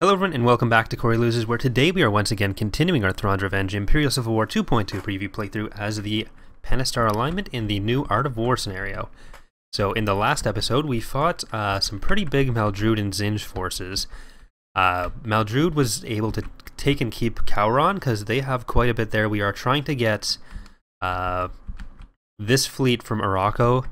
Hello everyone and welcome back to Corey Loses, where today we are once again continuing our Thrawn Revenge Imperial Civil War 2.2 preview playthrough as the Pentastar alignment in the new Art of War scenario. So in the last episode we fought some pretty big Maldruud and Zinj forces. Maldruud was able to take and keep Cowron because they have quite a bit there. We are trying to get this fleet from Morocco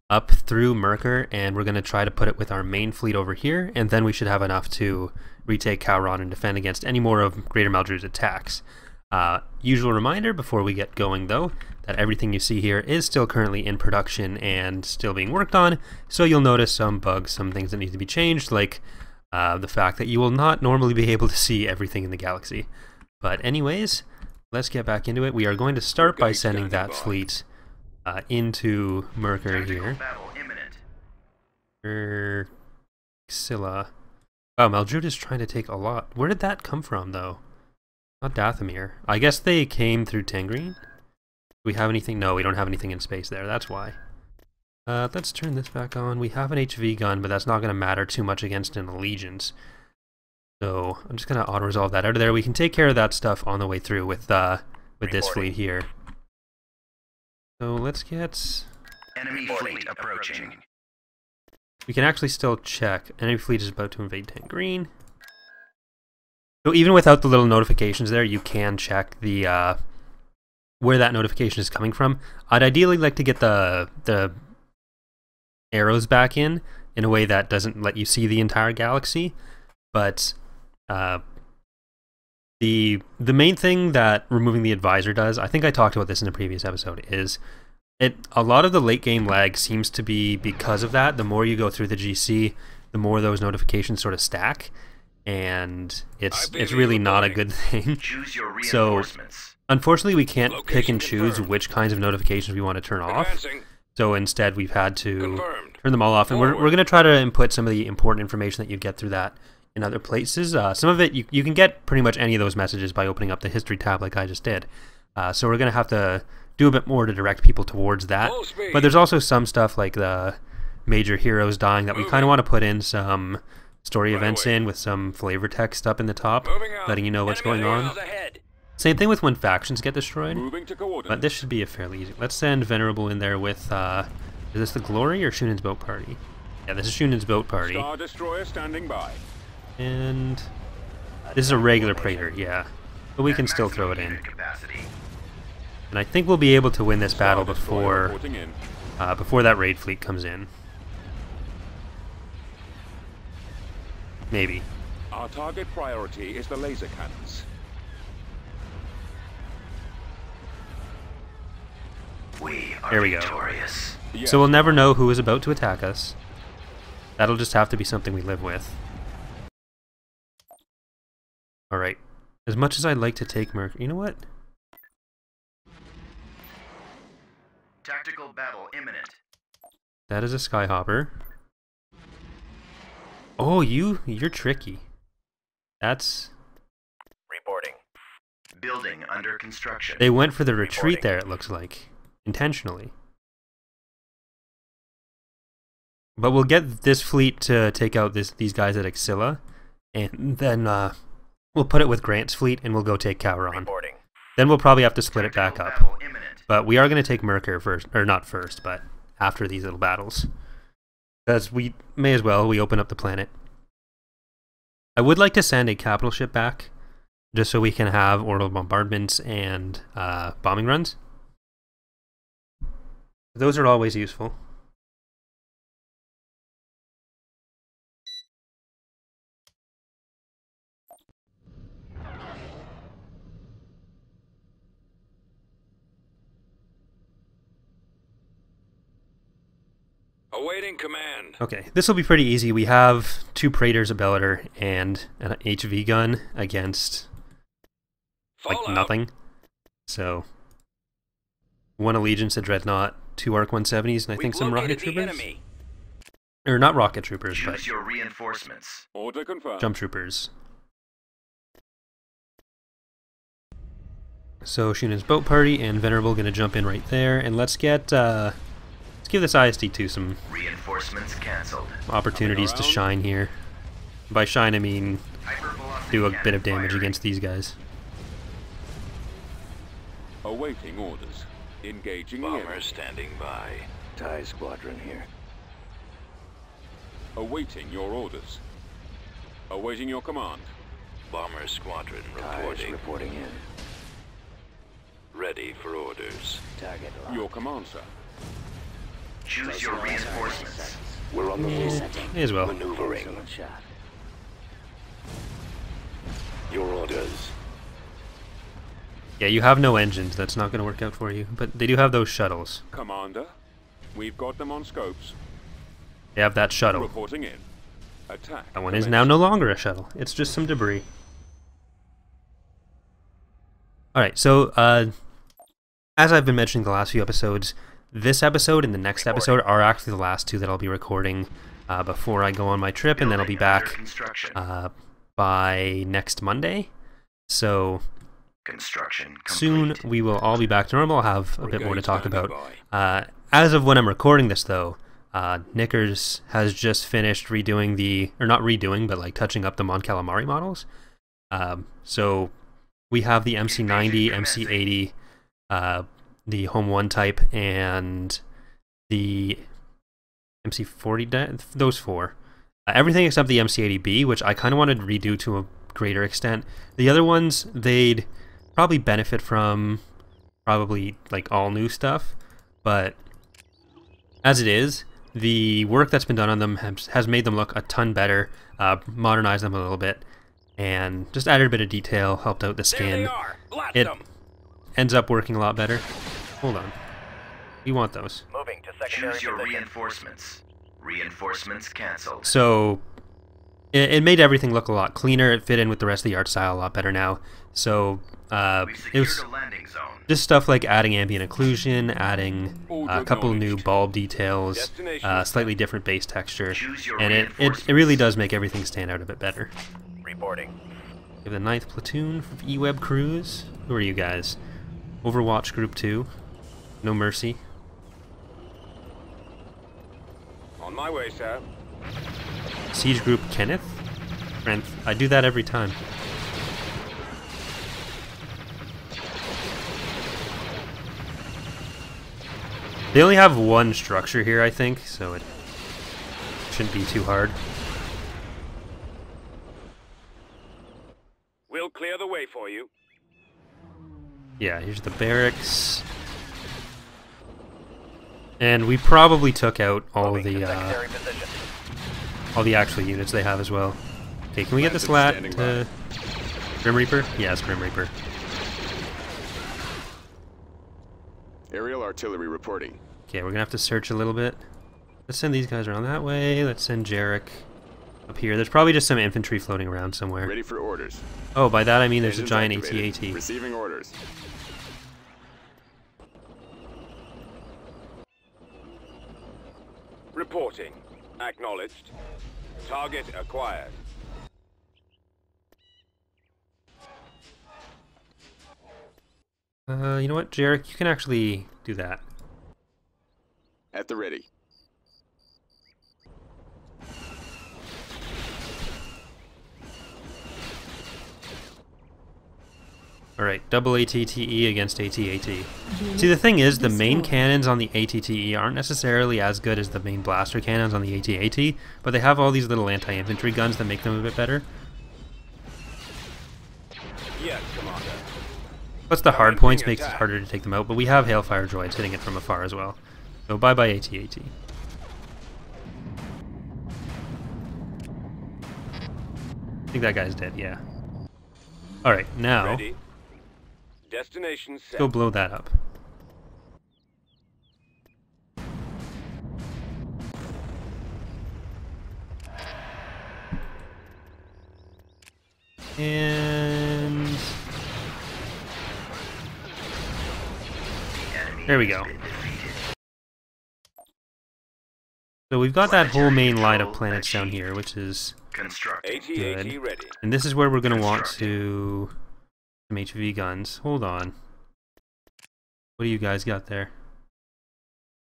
up through Merkur, and we're going to try to put it with our main fleet over here, and then we should have enough to retake Cowron and defend against any more of Greater Maldruud's attacks. Usual reminder before we get going though, that everything you see here is still currently in production and still being worked on, so you'll notice some bugs, some things that need to be changed, like the fact that you will not normally be able to see everything in the galaxy. But anyways, let's get back into it. We are going to start by sending that fleet into Merkur here. Scylla. Wow, Maldruud is trying to take a lot. Where did that come from, though? Not Dathomir. I guess they came through Tangrene? Do we have anything? No, we don't have anything in space there. That's why. Let's turn this back on. We have an HV gun, but that's not going to matter too much against an allegiance. So I'm just going to auto-resolve that out of there. We can take care of that stuff on the way through with this fleet here. So let's get... Enemy fleet approaching. We can actually still check. Enemy fleet is about to invade Tangrene. So even without the little notifications there, you can check the where that notification is coming from. I'd ideally like to get the arrows back in a way that doesn't let you see the entire galaxy. But the main thing that removing the advisor does, I think I talked about this in a previous episode, is a lot of the late game lag seems to be because of that. The more you go through the GC, the more those notifications sort of stack, and it's really not a good thing. Choose your So reinforcements. unfortunately we can't pick and choose which kinds of notifications we want to turn off. So instead we've had to turn them all off, and we're going to try to input some of the important information that you get through that in other places. Some of it you can get pretty much any of those messages by opening up the history tab like I just did. So we're going to have to do a bit more to direct people towards that. But there's also some stuff like the major heroes dying that we kind of want to put in some story events in with some flavor text up in the top, letting you know what's going on. Same thing with when factions get destroyed, but this should be a fairly easy. Let's send Venerable in there with, is this the Glory or Shunan's boat party? Yeah, this is Shunan's boat party. Star Destroyer standing by. And this is a regular Praetor, yeah, but we can still throw it in. And I think we'll be able to win this battle before that raid fleet comes in. Maybe. Our target priority is the laser cannons. There we go. Victorious. Yes. So we'll never know who is about to attack us. That'll just have to be something we live with. Alright. As much as I'd like to take Merkur... You know what? Tactical battle imminent. That is a Skyhopper. Oh, you're tricky. That's... Reporting. Building under construction. They went for the retreat there, it looks like. Intentionally. But we'll get this fleet to take out these guys at Scylla, and then we'll put it with Grant's fleet and we'll go take Cowron. Reporting. Then we'll probably have to split it back Tactical up. battle imminent. But we are going to take Merkur first, or not first, but after these little battles. Because we may as well, we open up the planet. I would like to send a capital ship back, just so we can have orbital bombardments and bombing runs. Those are always useful. Awaiting command. Okay, this will be pretty easy. We have 2 Praetors, a Bellator, and an HV gun against like nothing. So 1 Allegiance, a Dreadnought, 2 Arc 170s, and I think some rocket troopers. Or not rocket troopers, Choose but your reinforcements. Order confirmed. jump troopers. So Shunan's boat party and Venerable gonna jump in right there, and let's get let's give this ISD2 some Reinforcements cancelled. opportunities to shine here. By shine I mean do a bit of damage against these guys. Awaiting orders. Engaging the enemy. Bomber standing by. TIE squadron here. Awaiting your orders. Awaiting your command. Bomber squadron TIEs reporting. reporting in. Ready for orders. Target locked. Your command, sir. Choose your reinforcements. We're on the move. May as well. Maneuvering. Excellent shot. Your orders. Yeah, you have no engines. That's not going to work out for you. But they do have those shuttles. Commander, we've got them on scopes. They have that shuttle. Reporting in. Attack. That one is now no longer a shuttle. It's just some debris. Alright, so, as I've been mentioning the last few episodes, this episode and the next episode are actually the last two that I'll be recording before I go on my trip, and then I'll be back by next Monday. So, soon we will all be back to normal. I'll have a bit more to talk about. As of when I'm recording this, though, Knickers has just finished redoing the, or not redoing, but like touching up the Mon Calamari models. So we have the MC90, MC80, the Home 1 type, and the MC40, those four. Everything except the MC80B, which I kind of wanted to redo to a greater extent. The other ones, they'd probably benefit from probably like all new stuff, but as it is, the work that's been done on them has made them look a ton better, modernized them a little bit, and just added a bit of detail, helped out the skin. It ends up working a lot better. Hold on. We want those. Moving to secondary. Choose your reinforcements. Reinforcements canceled. So it made everything look a lot cleaner. It fit in with the rest of the art style a lot better now. So it was a landing zone. just stuff like adding ambient occlusion, adding a couple new bulb details, slightly different base texture, and it really does make everything stand out a bit better. Reporting. We have the 9th Platoon from E-Web Crews. Who are you guys? Overwatch Group 2. No Mercy. On my way, sir. Siege Group Kenneth? I do that every time. They only have one structure here, I think, so it shouldn't be too hard. We'll clear the way for you. Yeah, here's the barracks. And we probably took out all the actual units they have as well. Okay, can we get this lat to Grim Reaper? Yes, Grim Reaper. Aerial artillery reporting. Okay, we're gonna have to search a little bit. Let's send these guys around that way. Let's send Jarek up here. There's probably just some infantry floating around somewhere. Ready for orders. Oh, by that I mean there's a Engines giant activated. AT-AT. Receiving orders. Reporting. Acknowledged. Target acquired. You know what, Jarek? You can actually do that. At the ready. Alright, double ATTE against ATAT. See, the thing is, the main cannons on the ATTE aren't necessarily as good as the main blaster cannons on the ATAT, but they have all these little anti-infantry guns that make them a bit better. Yes, Commander. Plus the hard points makes it harder to take them out, but we have Hailfire droids hitting it from afar as well. So bye-bye AT-AT. I think that guy's dead, yeah. Alright, now, Ready. Destination set. go blow that up. And there we go. So we've got that whole main line of planets down here, which is Constructing. AT-AT good. ready. And this is where we're going to want to some HV guns. Hold on. What do you guys got there?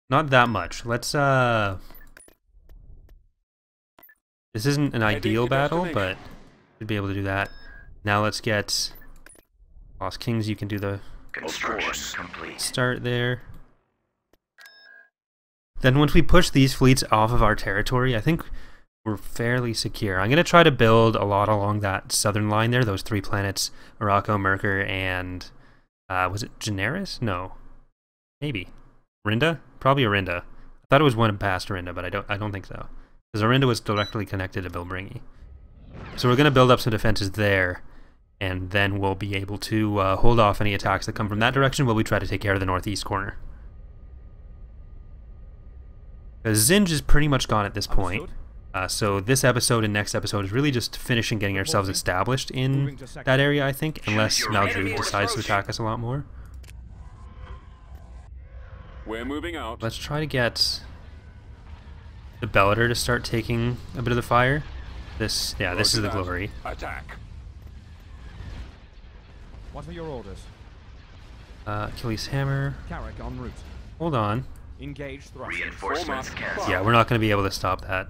Not that much. Let's this isn't an ideal battle, but we'd be able to do that. Now let's get Lost Kings. You can do the Construction complete. start there. Then once we push these fleets off of our territory, I think we're fairly secure. I'm going to try to build a lot along that southern line there, those 3 planets, Morocco, Merkur, and was it Generis? No. Maybe. Rinda? Probably Arinda. I thought it was one past Arinda, but I don't think so. Because Arinda was directly connected to Bilbringi. So we're going to build up some defenses there, and then we'll be able to hold off any attacks that come from that direction while we try to take care of the northeast corner. Because Zinj is pretty much gone at this point. So this episode and next episode is really just finishing getting ourselves established in that area, I think, unless Maldruid decides to attack us a lot more. We're moving out. Let's try to get the Bellator to start taking a bit of the fire. This is the glory. Attack. What are your orders? Achilles Hammer. Carrick en route. Hold on. Engage thrust. Reinforcements cancelled. Yeah, we're not going to be able to stop that.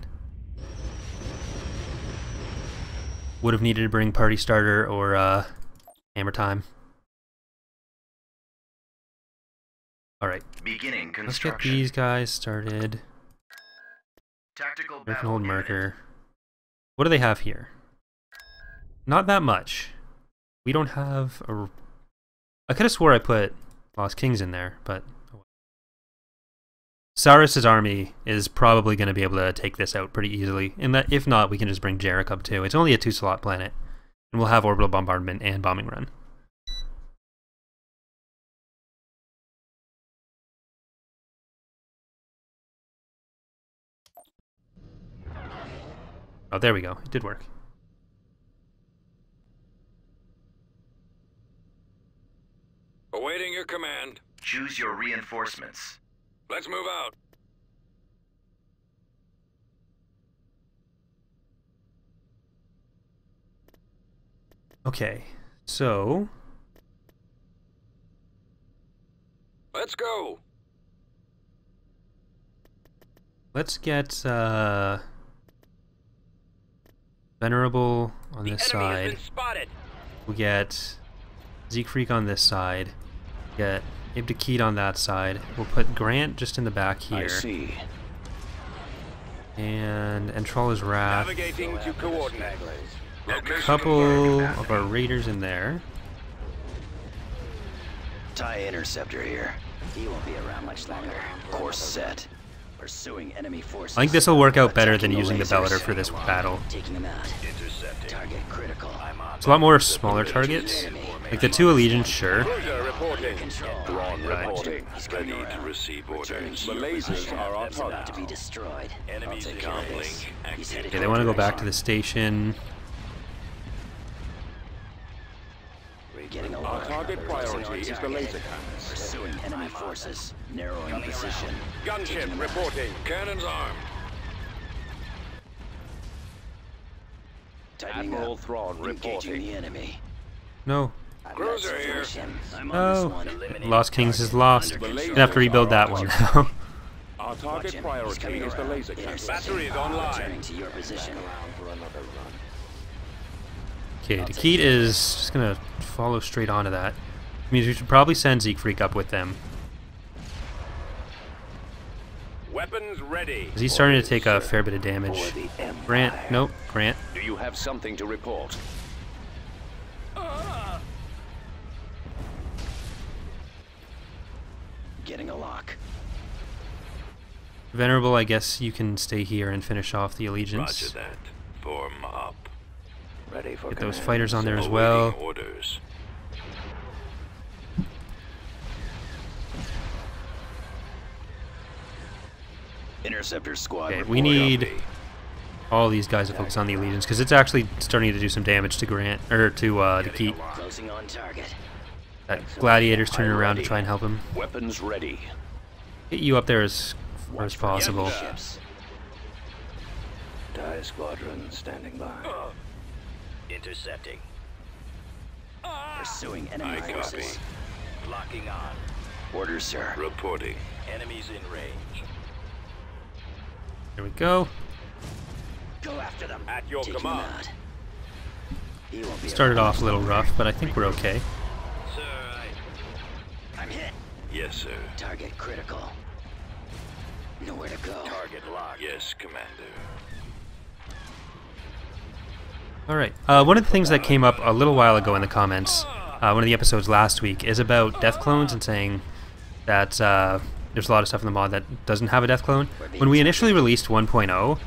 Would have needed to bring Party Starter or Hammer Time. Alright. Beginning Let's construction. get these guys started. Tactical We can battle hold unit. Merkur. What do they have here? Not that much. We don't have a... I could have swore I put Lost Kings in there, but... Saurus's army is probably going to be able to take this out pretty easily. And that, if not, we can just bring Jarek up too. It's only a 2-slot planet. And we'll have orbital bombardment and bombing run. Oh, there we go. It did work. Awaiting your command. Choose your reinforcements. Let's move out. Okay, so... Let's go. let's get Venerable on this side. We'll get Siegfried on this side. Get Ibdakid on that side. We'll put Grant just in the back here. I see. And Entrala's Wrath. Navigating to coordinate. A couple of our raiders in there. TIE Interceptor here. He won't be around much longer. Course set. Pursuing enemy forces. I think this will work out better than Attacking using the lasers. Bellator for this battle. Taking them out. Target critical. It's a lot more smaller targets. Like the two Allegiants, sure. Cruiser reporting. Thrawn Right. reporting. Ready to receive orders. The lasers are our target. To be destroyed. Enemies comlink active. Okay, they want to go back to the station. Getting a Our lot. target priority is the laser cannons. Pursuing enemy forces. Narrowing position. Gunship reporting. Cannons armed. Tightening Admiral up. Thrawn Engaging reporting. the enemy. No. Cruiser here. I'm on this No. one. Lost Kings is lost. Gonna have to rebuild that one now. Our target priority is the laser cannons. Batteries Returning online. to your position. Okay, Dakit is just gonna follow straight onto that. Means we should probably send Siegfried up with them. Weapons ready. 'Cause he's starting to take a fair bit of damage. Grant, nope, Grant. Do you have something to report? Getting a lock. Venerable, I guess you can stay here and finish off the Roger Allegiance. that. Form up. Ready for Get those command. fighters on there as Awaiting well. Orders. Interceptor squad. Okay, we report. need Copy. all these guys to focus on the Allegiance because it's actually starting to do some damage to Grant or to Dakit. Closing on target. That Gladiator's turning around to try and help him. Weapons ready. Get you up there as far as possible. Ships. TIE squadron standing by. Intercepting. Pursuing enemy I copy. forces. Locking on. Orders, sir. Reporting. Enemies in range. There we go. Go after them. At your Taking command. them out. He won't be Started around off a little rough, but I think we're okay. Sir, I'm hit. Yes, sir. Target critical. Nowhere to go. Target locked. Yes, Commander. Alright, one of the things that came up a little while ago in the comments, one of the episodes last week, is about death clones and saying that there's a lot of stuff in the mod that doesn't have a death clone. When we initially released 1.0,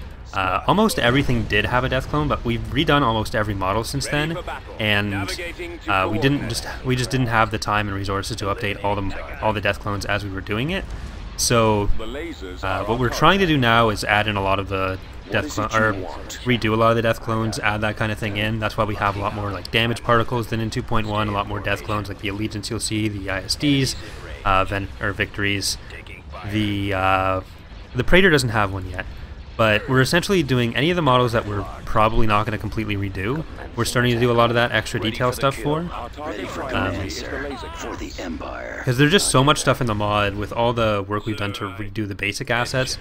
almost everything did have a death clone, but we've redone almost every model since then, and we just didn't have the time and resources to update all the death clones as we were doing it. So what we're trying to do now is add in a lot of the death clones, or redo a lot of the death clones, add that kind of thing in. That's why we have a lot more like damage particles than in 2.1, a lot more death clones like the Allegiance you'll see, the ISDs, Victories. The Praetor doesn't have one yet, but we're essentially doing any of the models that we're probably not going to completely redo. We're starting to do a lot of that extra detail stuff for. For the Empire. Because there's just so much stuff in the mod with all the work we've done to redo the basic assets.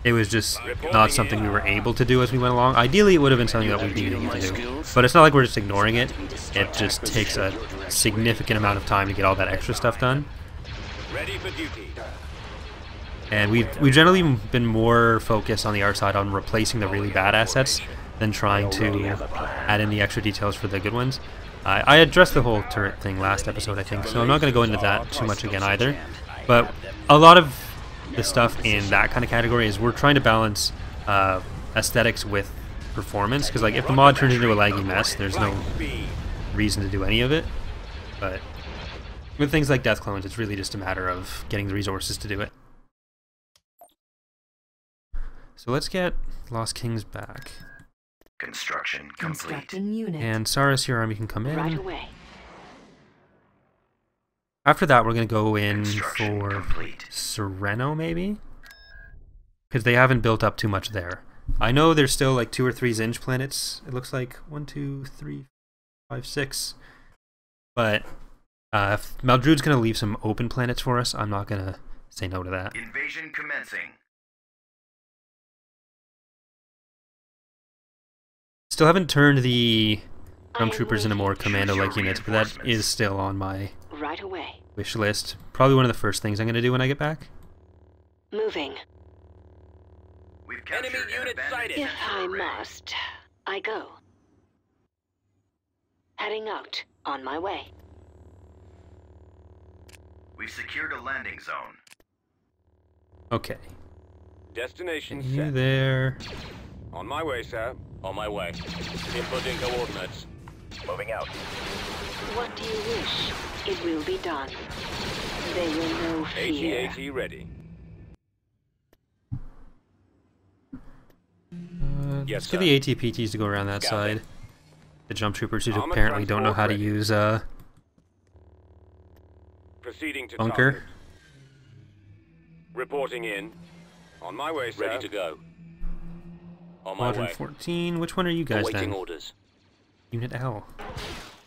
It was just not something we were able to do as we went along. Ideally, it would have been something that we needed to do. But it's not like we're just ignoring it. It just takes a significant amount of time to get all that extra stuff done. Ready for duty. And we've generally been more focused on the art side on replacing the really bad assets than trying to add in the extra details for the good ones. I addressed the whole turret thing last episode, I think, so I'm not going to go into that too much again either. But a lot of the stuff in that kind of category is we're trying to balance aesthetics with performance, because like if the mod turns into a laggy mess, there's no reason to do any of it. But with things like death clones, it's really just a matter of getting the resources to do it. So let's get Lost Kings back. Construction complete. And Saris, your army can come in. Right away. After that, we're going to go in for Sereno, maybe? Because they haven't built up too much there. I know there's still like 2 or 3 Zinj planets. It looks like 1, 2, 3, 5, 6. But if Maldrude's going to leave some open planets for us, I'm not going to say no to that. Invasion commencing. Still haven't turned the Stormtroopers into more commando-like units, but that is still on my Right away. wish list. Probably one of the first things I'm going to do when I get back. Moving. We've Enemy unit sighted. If I must, I go. Heading out. On my way. We've secured a landing zone. Okay. Destination You set. there. On my way, sir. On my way. Inputting coordinates. Moving out. What do you wish? It will be done. They will know fear. AT-AT ready. Let's get the ATPTs to go around that side. The jump troopers who Armored apparently don't know how to transport use Proceeding to bunker. target. Reporting in. On my way, sir. Ready to go. On my Quadrant way. 14. Which one are you guys Awaiting then? orders. Unit L.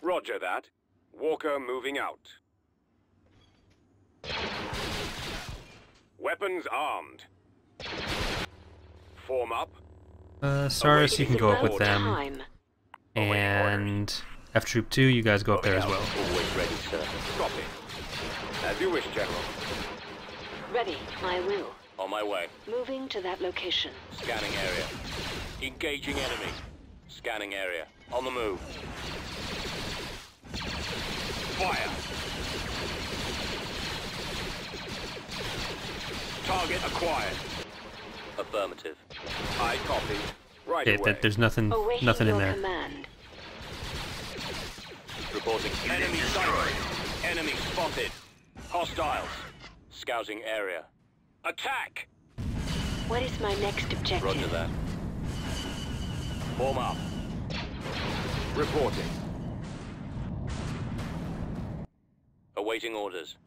Roger that. Walker moving out. Weapons armed. Form up. Saris, you can go up with About them. time. And F Troop 2, you guys go up there as well. Always ready, sir. Copy. As you wish, General. Ready. I will. On my way. Moving to that location. Scanning area. Engaging enemy. Scanning area. On the move. Fire. Target acquired. Affirmative. I copy. Right Okay, away. there's nothing Awaiting in your there. command. Reporting. Enemy sighted. Enemy spotted. Hostiles. Scouting area. Attack. What is my next objective? Roger that. Form up. Reporting. Awaiting orders.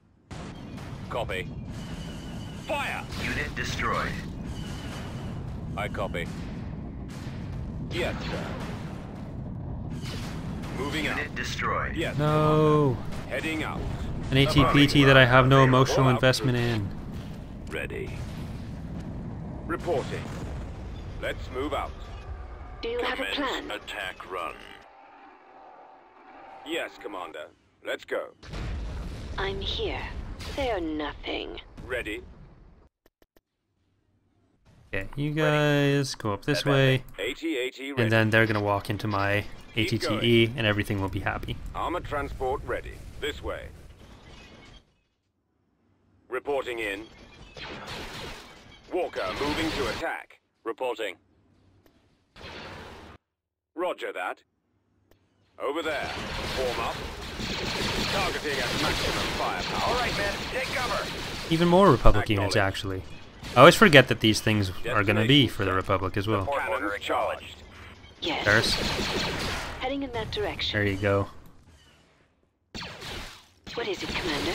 Copy. Fire. Unit destroyed. I copy. Yes, sir. Moving out. Unit destroyed. Yes. No! Heading out. An ATPT that I have no emotional investment in. Ready. Reporting. Let's move out. Do you have a plan? Attack run. Yes, Commander. Let's go. I'm here. They are nothing. Ready? Okay, you guys go up this way, AT-AT ready. and then they're gonna walk into my ATTE, and everything will be happy. Armored transport ready. This way. Reporting in. Walker moving to attack. Reporting. Roger that. Over there. Form up. Targeting at maximum firepower. All right, men. Take cover. Even more Republic units, actually. I always forget that these things are gonna be for the Republic as well. Cannons charged. Yes. Paris, Heading in that direction. there you go. What is it, Commander?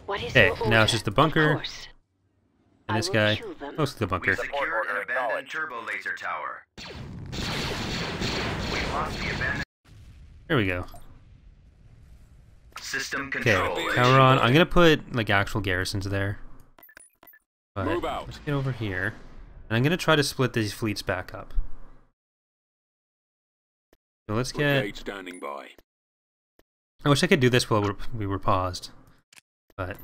What is Okay, your order? now it's just the bunker, Of course. and this I will guy. kill them. Close to the bunker. Secured an abandoned turbo laser tower. We lost the abandoned There we go. system Okay, control. tower on. I'm gonna put like actual garrisons there. But Move out. let's get over here, and I'm gonna try to split these fleets back up. So let's get. standing by. I wish I could do this while we were paused, but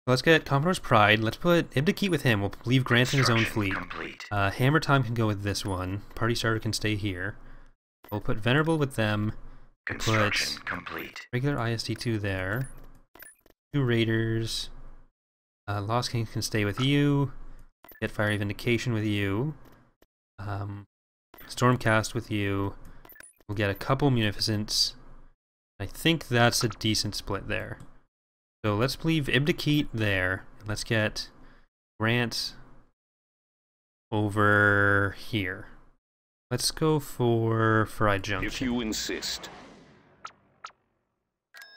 let's get Commodore's Pride. Let's put Ibdakit with him. We'll leave Grant in his own fleet. Complete. Hammer Time can go with this one. Party Starter can stay here. We'll put Venerable with them. Construction complete. Regular ISD2 there. 2 Raiders. Lost King can stay with you. Get Fiery Vindication with you. Stormcast with you. We'll get a couple Munificents. I think that's a decent split there. So let's leave Ibdakit there. Let's get Grant over here. Let's go for Fried Junction. If you insist.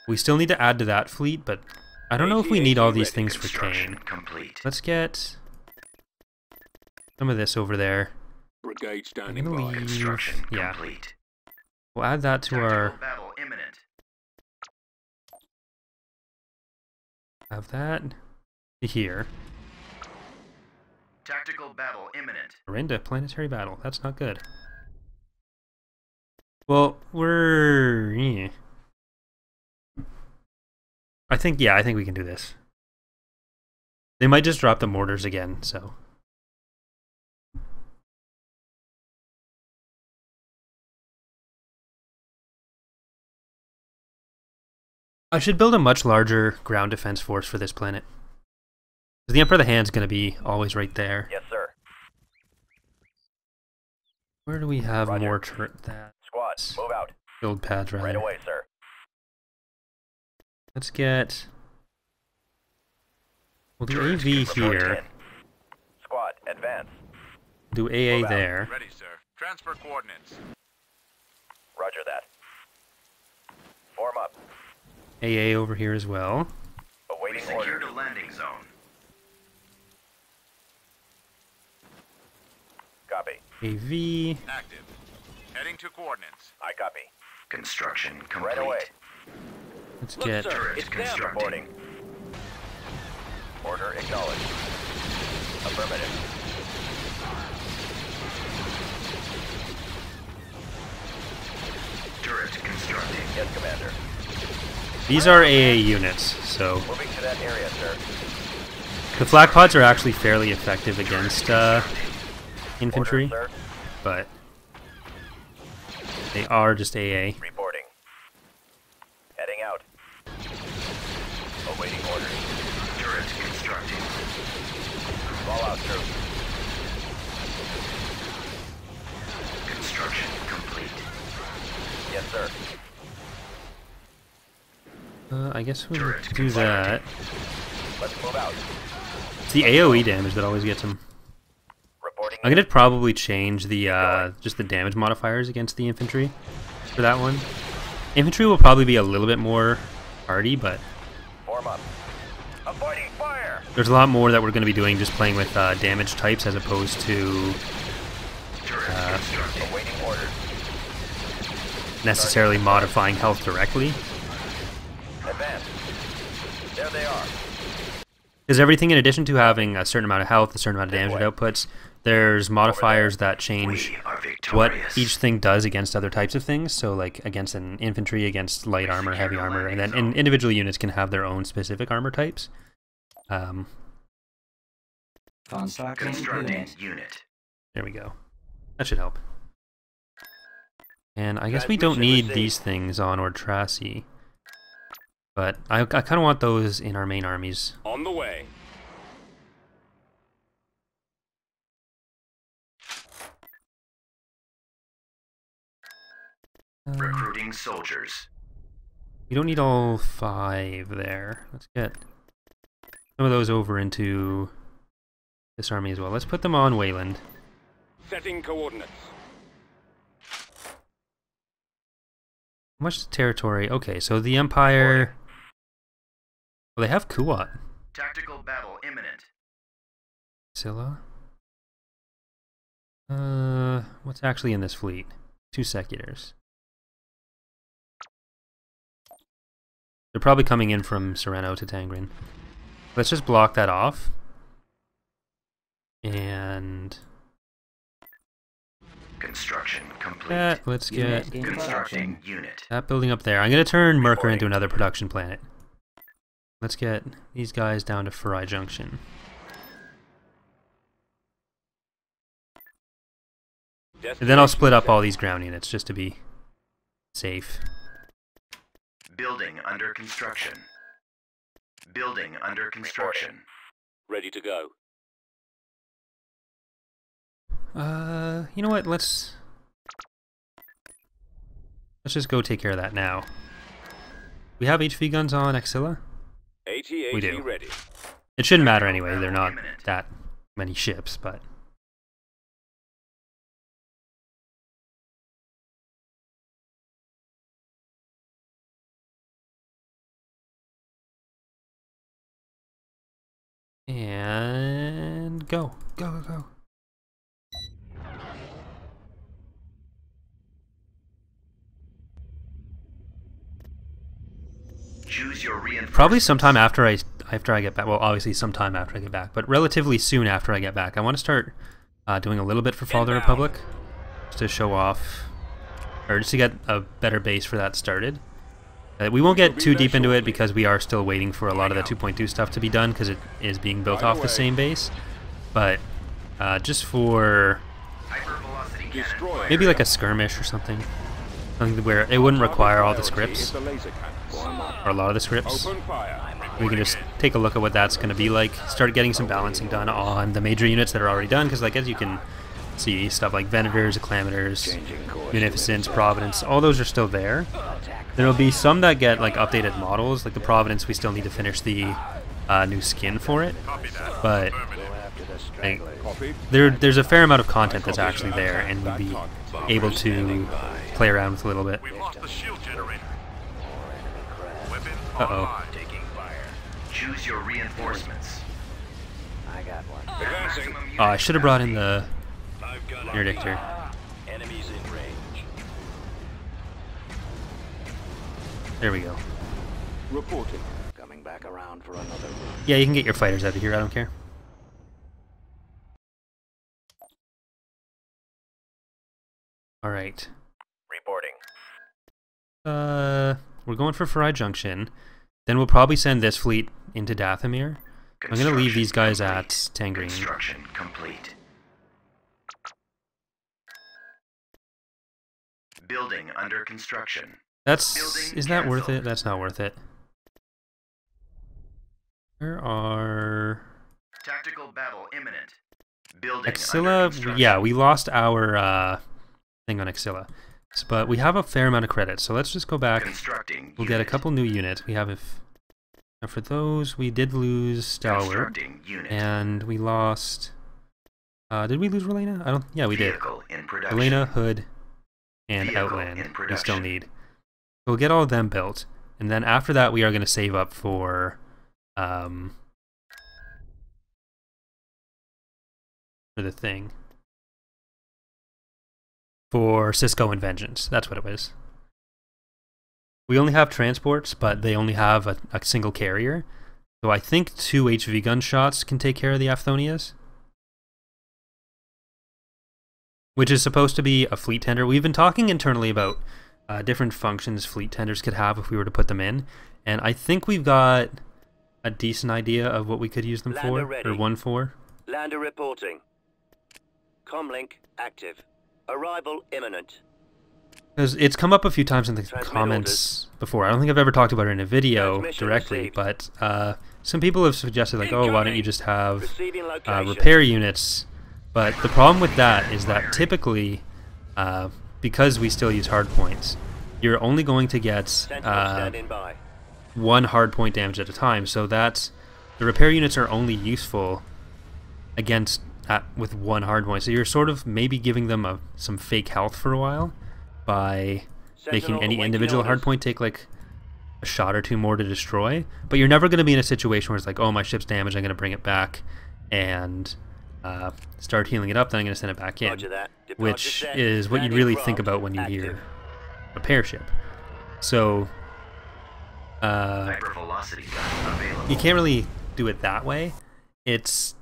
We still need to add to that fleet, but I don't know if we need all these things for Construction Kane. complete. Let's get some of this over there. Brigade I'm standing gonna by. leave, Construction yeah. complete. We'll add that to Tactical our, battle imminent. have that to here. Tactical battle imminent. We're into planetary battle. That's not good. Well, we're... yeah. I think we can do this. They might just drop the mortars again, so... I should build a much larger ground defense force for this planet. The Emperor of the Hand's going to be always right there. Yes, sir. Where do we have Roger. more turret? That Squad, move out. build pads rather. Right away, sir. Let's get. We'll do AV Report here. in. Squad, advance. Do AA Move out. there. Ready, sir. Transfer coordinates. Roger that. Form up. AA over here as well. We Awaiting secured order. a landing zone. Copy. AV. Active. Heading to coordinates. I copy. Construction complete. Right away. Let's Look, get. sir. Turret It's them constructing. reporting. Order acknowledged. Affirmative. Turret constructing. Yes, Commander. These are AA units, so Moving to that area, sir. the flak pods are actually fairly effective against infantry, Order, sir. but they are just AA. Reporting. Heading out. Awaiting orders. Turret constructing. Fall out troops. Construction complete. Yes, sir. I guess we'll Turret do that. Let's move out. It's the AOE damage that always gets them. Reporting. I'm gonna probably change the just the damage modifiers against the infantry for that one. Infantry will probably be a little bit more hardy, but Form up. Avoiding fire. there's a lot more that we're gonna be doing just playing with damage types as opposed to Turret constructing. Awaiting orders. necessarily modifying health directly. Advance. There they are. Because everything, in addition to having a certain amount of health, a certain amount of damage it outputs, there's modifiers that change what each thing does against other types of things. So like against an infantry, against light armor, heavy armor, and then individual units can have their own specific armor types. Constructing unit. There we go. That should help. And I guess we don't need these things on Ordrassi. But I kind of want those in our main armies. On the way. Recruiting soldiers. We don't need all 5 there. Let's get some of those over into this army as well. Let's put them on Wayland. Setting coordinates. How much territory? Okay, so the Empire... Well, they have Kuat. Tactical battle imminent. Scylla? What's actually in this fleet? 2 Seculars. They're probably coming in from Sereno to Tangren. Let's just block that off. And... Construction complete. let's get Constructing unit. that building up there. I'm going to turn Merkur into another production planet. Let's get these guys down to Farai Junction. And then I'll split up all these ground units just to be safe. Building under construction. Building under construction. Ready to go. You know what? Let's just go take care of that now. We have HV guns on Axilla? We do. Ready. It shouldn't matter anyway, they're not that many ships, but... And... go. Go, go, go. Choose your reinforcements. Probably sometime after I get back. Well, obviously sometime after I get back, but relatively soon after I get back. I want to start doing a little bit for Fall of the Republic, just to show off, or just to get a better base for that started. We won't get too deep into it because we are still waiting for a lot of the 2.2 stuff to be done because it is being built off the same base. But just for maybe like a skirmish or something where it wouldn't require all the scripts. Or a lot of the scripts. We can just take a look at what that's going to be like. Start getting some balancing done on the major units that are already done, because like as you can see, stuff like Venators, Acclamators, Munificence, Providence, all those are still there. There'll be some that get like updated models, like the Providence. We still need to finish the new skin for it, but like, there's a fair amount of content that's actually there, and we'll be able to play around with a little bit. Uh-oh. Choose your reinforcements. I got one. Oh, I should have brought in the Interdictor. Enemies in range. There we go. Reporting. Coming back around for another run. Yeah, you can get your fighters out of here, I don't care. Alright. Reporting. We're going for Farai Junction. Then we'll probably send this fleet into Dathomir. I'm going to leave these guys at Tangrene. Construction complete. Building under construction. Is that worth it? That's not worth it. There are... Tactical battle imminent. Building Axilla, yeah, we lost our thing on Axilla. But we have a fair amount of credits, so let's just go back. We'll get a couple new units. We have now for those, we did lose Stalwart, and we lost... did we lose Relena? Yeah, we did. Relena, Hood, and Outland we still need. We'll get all of them built, and then after that we are going to save up for the thing. For Cisco and Vengeance, that's what it was. We only have transports, but they only have a single carrier. So I think 2 HV gun shots can take care of the Aphtonias. Which is supposed to be a fleet tender. We've been talking internally about different functions fleet tenders could have if we were to put them in. And I think we've got a decent idea of what we could use them for, or one for. Lander reporting. Comlink active. Arrival imminent. Because it's come up a few times in the comments before. I don't think I've ever talked about it in a video directly, but some people have suggested, like, oh, why don't you just have repair units? But the problem with that is that typically, because we still use hardpoints, you're only going to get one hardpoint damage at a time. So that's the repair units are only useful against with one hardpoint. So you're sort of maybe giving them some fake health for a while by making any individual hardpoint take like a shot or two more to destroy. But you're never going to be in a situation where it's like, oh, my ship's damaged, I'm going to bring it back and start healing it up, then I'm going to send it back in, which is what you really think about when you hear repair ship. So you can't really do it that way. Which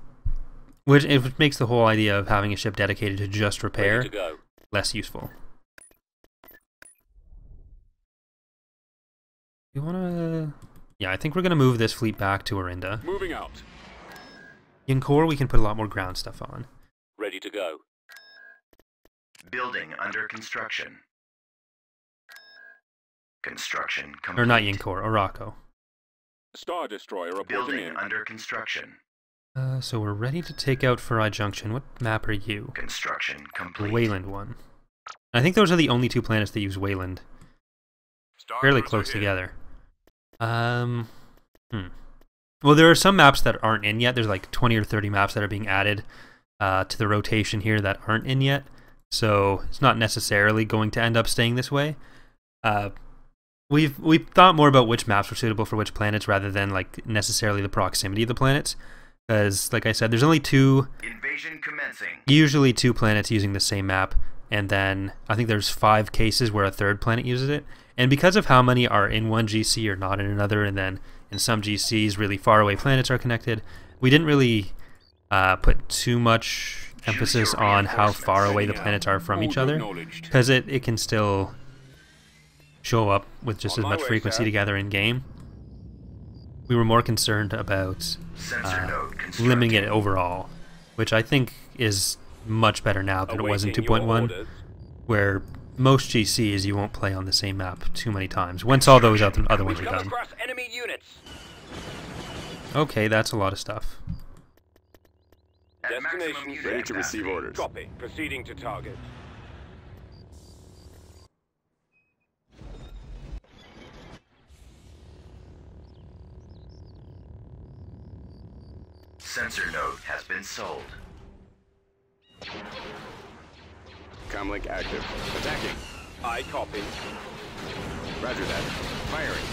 makes the whole idea of having a ship dedicated to just repair less useful. You wanna? Yeah, I think we're gonna move this fleet back to Orinda. Moving out. In core, we can put a lot more ground stuff on. Ready to go. Building under construction. Construction complete. Or not Yinkor, Oraco. Star Destroyer reporting Building in. under construction. So we're ready to take out Farai Junction. What map are you? Construction The complete. Wayland one. I think those are the only 2 planets that use Wayland. Fairly close together. Well, there are some maps that aren't in yet. There's like 20 or 30 maps that are being added to the rotation here that aren't in yet. So it's not necessarily going to end up staying this way. We've thought more about which maps are suitable for which planets rather than like necessarily the proximity of the planets. Because, like I said, there's only 2. Invasion commencing. Usually 2 planets using the same map, and then I think there's 5 cases where a 3rd planet uses it. And because of how many are in one GC or not in another, and then in some GCs really far away planets are connected, we didn't really put too much emphasis on how far away the planets are from each other, because it can still show up with just as much frequency together in game. We were more concerned about limiting it overall, which I think is much better now than it was in 2.1, where most GCs you won't play on the same map too many times once all those other ones are done. Okay, that's a lot of stuff. Destination Ready to receive orders. Copy. Proceeding to target. Sensor node has been sold. Comlink active. Attacking. I copy. Roger that. Firing.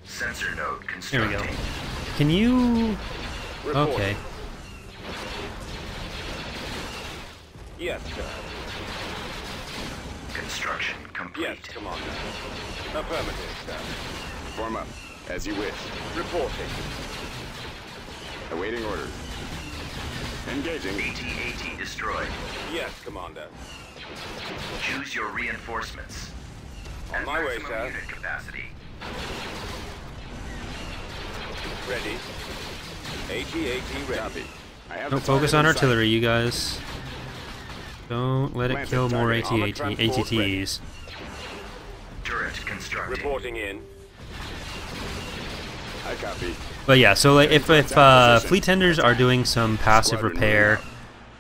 Sensor node Here we constructing. go. Can you... Reporting. Okay. Yes, sir. Construction complete. Yes, Commander. Affirmative, sir. Form up. As you wish. Reporting. Awaiting orders. Engaging. AT-AT destroyed. Yes, Commander. Choose your reinforcements. On At my way, maximum sir. unit capacity. Ready. AT-AT ready. Copy. I have Don't the focus target on in sight. artillery, you guys. Don't let it Planted kill more target. Armored transport ready. ATTs. Turret constructing. Reporting in. I copy. But yeah, so like if fleet tenders are doing some passive repair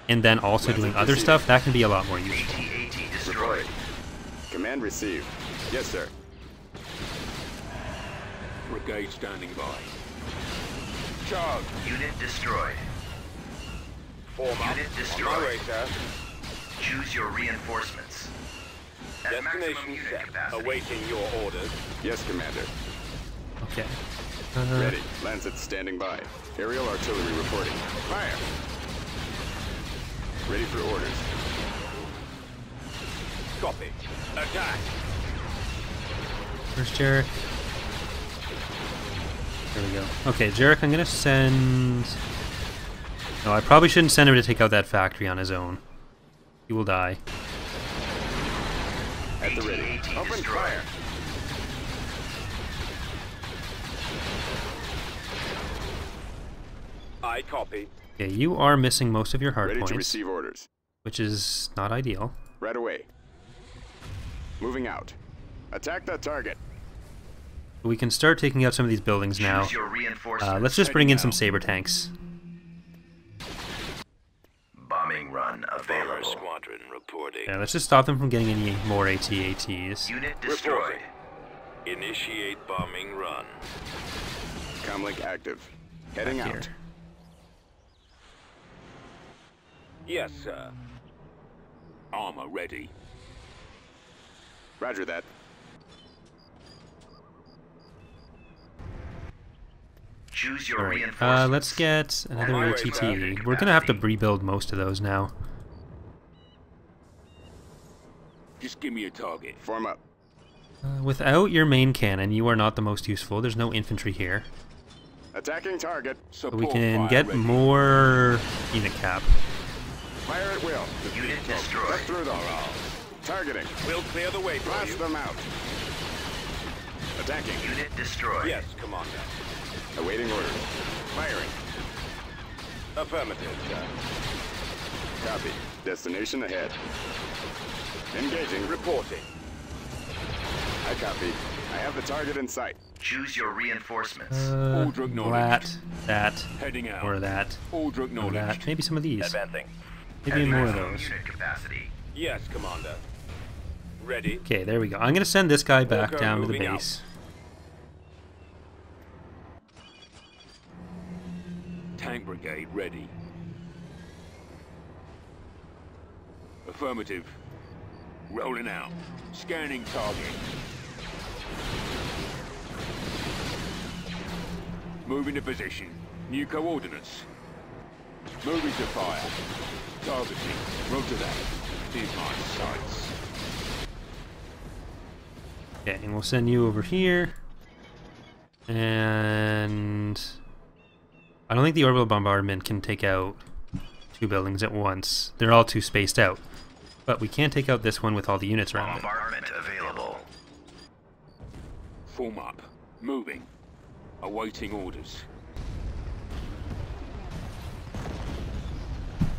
and then also doing other stuff, that can be a lot more useful. AT-AT destroyed. Command received. Yes, sir. Brigade standing by. Charge. Unit destroyed. Form up. Unit On my destroyed. way, sir. Choose your reinforcements. At maximum Destination unit set. capacity. Awaiting your orders. Yes, Commander. Okay. Ready. Lancet standing by. Aerial artillery reporting. Fire. Ready for orders. Copy. Attack. Where's Jarek? There we go. Okay, Jarek, I'm gonna send... No, I probably shouldn't send him to take out that factory on his own. He will die. At the ready. Open fire. I copy. Okay, you are missing most of your hard Ready points, to receive orders. which is not ideal. Right away. Moving out. Attack that target. We can start taking out some of these buildings now. Choose your reinforcements. Let's just bring in some saber tanks. Bombing run Bomber available. squadron reporting. Yeah, let's just stop them from getting any more AT-ATs. Unit destroyed. Initiate bombing run. Comlink active. Heading Back out. here. Yes, sir. Armor ready. Roger that. Choose your Alright, reinforcements. let's get another my way, ATT. sir. We're gonna have to rebuild most of those now. Just give me a target. Form up. Without your main cannon, you are not the most useful. There's no infantry here. Attacking target. But Support we can fire get ready. more unit cap. Fire at will. Unit Get destroyed. through them. Targeting. We'll clear the way for Blast you. them out. Attacking. Unit destroyed. Yes, Commander. Awaiting orders. Firing. Affirmative, sir. Copy. Destination ahead. Engaging. Reporting. I copy. I have the target in sight. Choose your reinforcements. Order acknowledged. That, Heading out. or that, Order or acknowledged. that. Maybe some of these. Advancing. Maybe At more of maximum those. Unit capacity. Yes, Commander. Ready. Okay, there we go. I'm gonna send this guy back Walker down to the moving out. base. Tank brigade ready. Affirmative. Rolling out. Scanning target. Moving to position. New coordinates. Moving to fire. Targeting. Roger that. These my sights. Okay, and we'll send you over here. And I don't think the orbital bombardment can take out two buildings at once. They're all too spaced out. But we can take out this one with all the units around it. Bombardment available. Form up. Moving. Awaiting orders.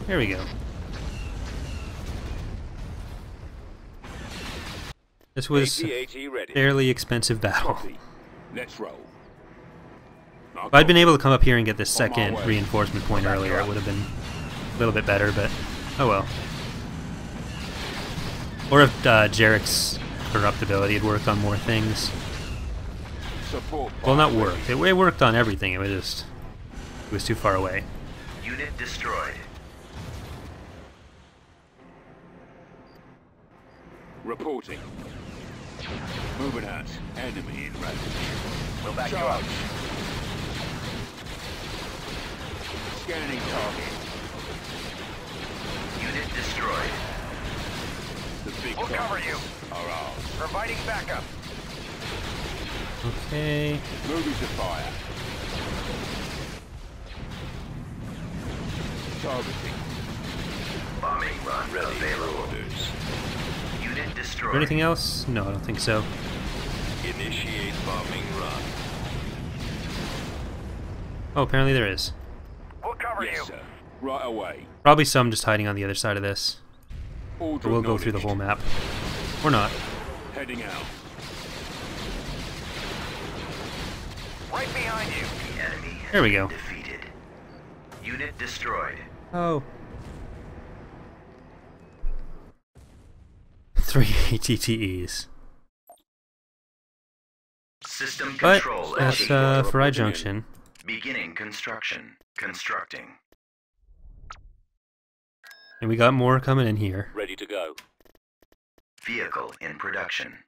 There we go. This was a AT ready. fairly expensive battle. Copy. Let's roll. If I'd been able to come up here and get this second reinforcement point earlier, it would have been a little bit better, but oh well. Or if Jarek's corruptibility had worked on more things. Support Well, not fire worked. It worked on everything. It was too far away. Unit destroyed. Reporting. Moving out. Enemy in range. We'll back you up. Charge. Scanning target. Unit destroyed. The big We'll cover targets you. are ours. Providing backup. Okay. Moving to fire. Targeting. Bombing run Ready for available. orders. Unit Is destroyed. there anything else? No, I don't think so. Initiate bombing run. Oh, apparently there is. We'll cover Yes, you. sir. Right away. Probably some just hiding on the other side of this. Order But we'll go through the whole acknowledged. map. Or not. Heading out. Right behind you. The enemy has There we been go. defeated. Unit destroyed. Oh. 3 ATTEs. System But control that's achieved. Farai Junction. Beginning construction. Constructing. And we got more coming in here. Ready to go. Vehicle in production.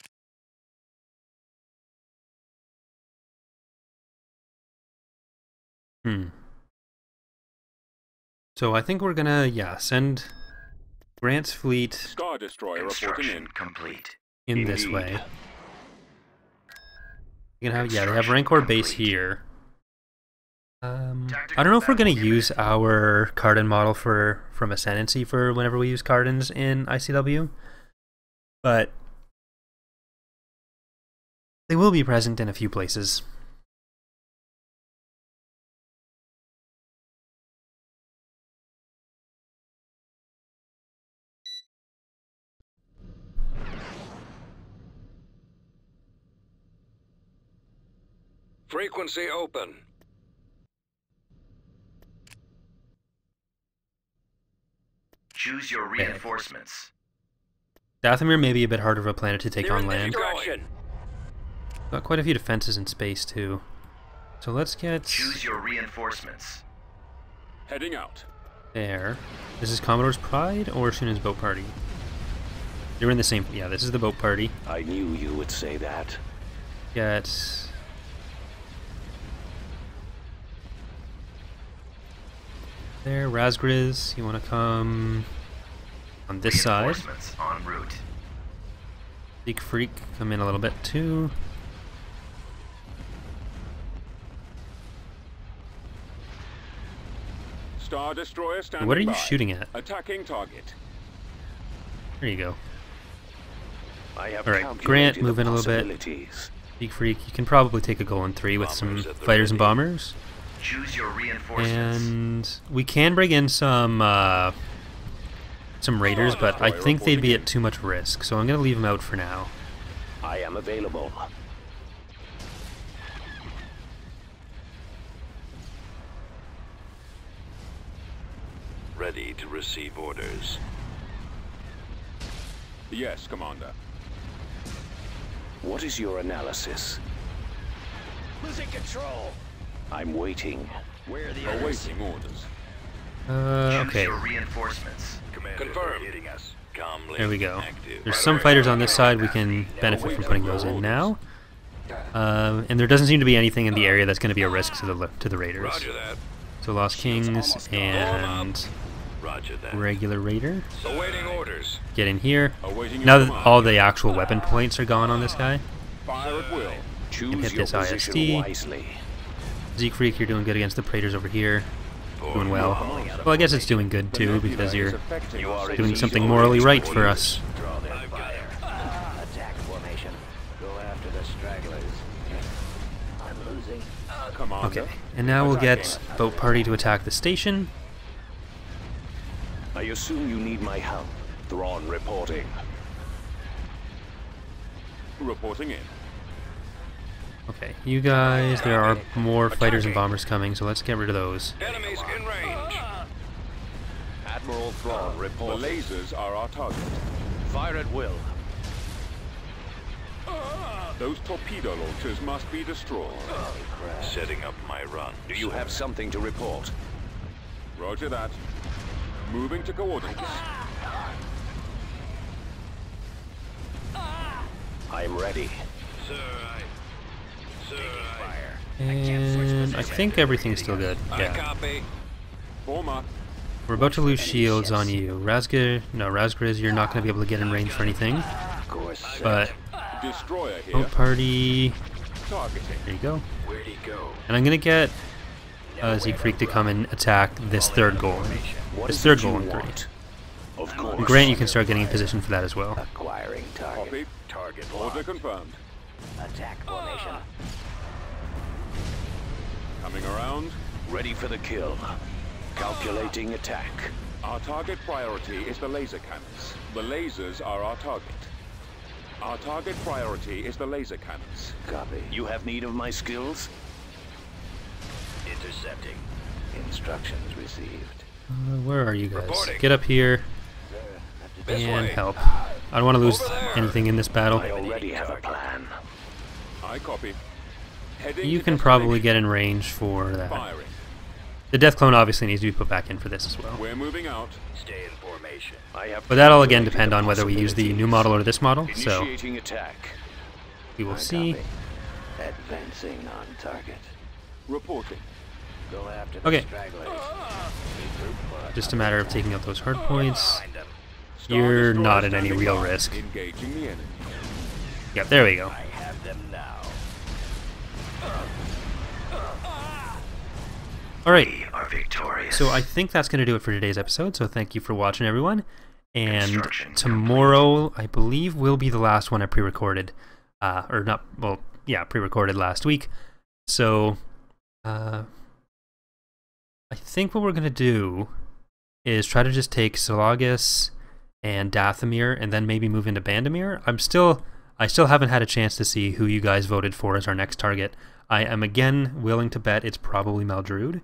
So I think we're gonna, send Grant's fleet Star Destroyer reporting Construction in. complete. in this Indeed. way. You're gonna have, they have Rancor base Complete. here. I don't know if we're going to use our Cardin model from Ascendancy for whenever we use Cardins in ICW, but they will be present in a few places. Frequency open. Choose your reinforcements. Dathomir may be a bit harder of a planet to take They're on in this land. direction. Got quite a few defenses in space too. So let's get Choose your reinforcements. Heading out. there. This is Commodore's Pride or Shunan's boat party? They're in the same. Yeah, this is the boat party. I knew you would say that. Get there, Razgriz. You want to come on this side? Reinforcements en route. Seek Freak, come in a little bit too. Star Destroyer standing What are you by. shooting at? Attacking target. There you go. I have All right, calculated Grant, the move in a little bit. possibilities. Seek Freak, you can probably take a goal in 3 with some fighters and bombers. Choose your reinforcements. And we can bring in some raiders, but I think they'd be at too much risk, so I'm going to leave them out for now. I am available. Ready to receive orders. Yes, Commander. What is your analysis? Losing control. I'm waiting. Where are the Awaiting orders. Choose Okay, your reinforcements. Confirmed. Hitting us. there we go. There's some fighters on this side, we can benefit from putting those in now. And there doesn't seem to be anything in the area that's going to be a risk to the raiders. Roger that. So Lost Kings and Roger that. regular raider. Awaiting orders. Get in here. Awaiting Now your that command. all the actual weapon points are gone on this guy, Fire at will. Choose hit your this position IST. wisely. Zeke Freak, you're doing good against the Praetors over here. Doing well. Well, I guess it's doing good too, because you're doing something morally right for us. Draw their fire. Attack formation. Go after the stragglers. I'm losing. Commander. Okay, and now we'll get Boat Party to attack the station. I assume you need my help. Thrawn reporting. Reporting in. Okay, you guys, there are more fighters and bombers coming, so let's get rid of those. Enemies in range. Admiral Thrawn The reporting. lasers are our target. Fire at will. Those torpedo launchers must be destroyed. Setting up my run. Do you have something to report? Roger that. Moving to coordinates. I'm ready. Sir, And I think everything's still good. I Yeah. copy. Form up. We're about to lose shields on you. Razgriz, you're not going to be able to get in range for anything. Of course. But Destroyer here. Boat Party, Targeting. there you go. Where'd he go? And I'm going to get Siegfried to come and attack this third goal. What This is third it you goal in 3. want? Of course. And Grant, you can start getting in position for that as well. Acquiring target. Copy. Target Order locked. confirmed. Attack formation. Coming around. Ready for the kill. Calculating attack. Our target priority is the laser cannons. The lasers are our target. Our target priority is the laser cannons. Copy. You have need of my skills? Intercepting. Instructions received. Where are you guys? Reporting. Get up here This and way. help. I don't want to lose Over there. anything in this battle. I already have a plan. I copy. Heading You to can probably destination. get in range for that. Firing. The Death Clone obviously needs to be put back in for this as well. We're moving out. Stay in formation. I have But that'll again calculated depend the on whether we use the new possibilities. model or this model, so Initiating attack. we will see. Advancing on target. Reporting. Go after the Okay. stragglers. Just a matter of taking out those hard points. Find them. Star You're Destroyer not at any standing real by. risk. Engaging the enemy. Yep, there we go. I have them now. Alright, We are victorious. so I think that's going to do it for today's episode, so thank you for watching, everyone. And Construction tomorrow, I believe, will be the last one I pre-recorded. Or not, well, yeah, pre-recorded last week. So, I think what we're going to do is try to just take Salagas and Dathomir and then maybe move into Bandamir. I still haven't had a chance to see who you guys voted for as our next target. I am again willing to bet it's probably Maldrude.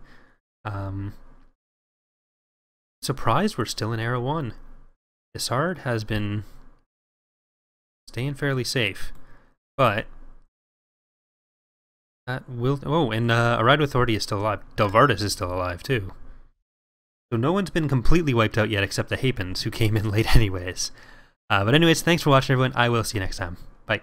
Surprised we're still in Era 1. Isard has been staying fairly safe, but that will... Oh, and Arido Authority is still alive. Delvardis is still alive, too. So no one's been completely wiped out yet except the Hapens, who came in late anyways. But anyways, thanks for watching, everyone. I will see you next time. Bye.